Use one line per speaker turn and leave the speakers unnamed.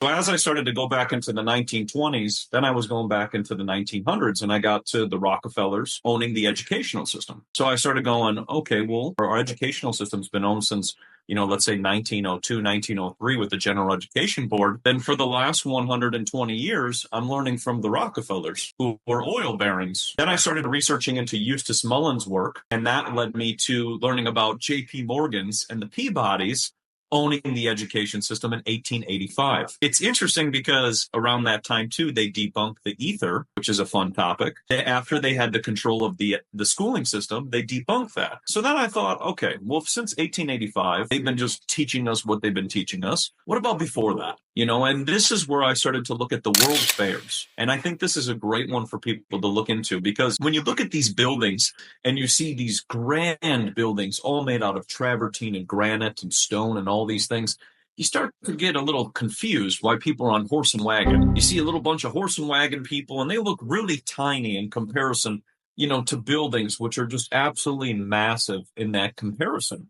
So as I started to go back into the 1920s, then I was going back into the 1900s and I got to the Rockefellers owning the educational system. So I started going, okay, well, our educational system's been owned since, let's say 1902, 1903 with the General Education Board. Then for the last 120 years, I'm learning from the Rockefellers who were oil barons. Then I started researching into Eustace Mullins' work, and that led me to learning about J.P. Morgan's and the Peabodys owning the education system in 1885. It's interesting because around that time too, they debunked the ether, which is a fun topic. After they had the control of the schooling system, they debunked that. So then I thought, okay, well, since 1885, they've been just teaching us what they've been teaching us. What about before that? And this is where I started to look at the world fairs. And I think this is a great one for people to look into because when you look at these buildings and you see these grand buildings all made out of travertine and granite and stone and all these things, you start to get a little confused why people are on horse and wagon. You see a little bunch of horse and wagon people, and they look really tiny in comparison, to buildings which are just absolutely massive in that comparison.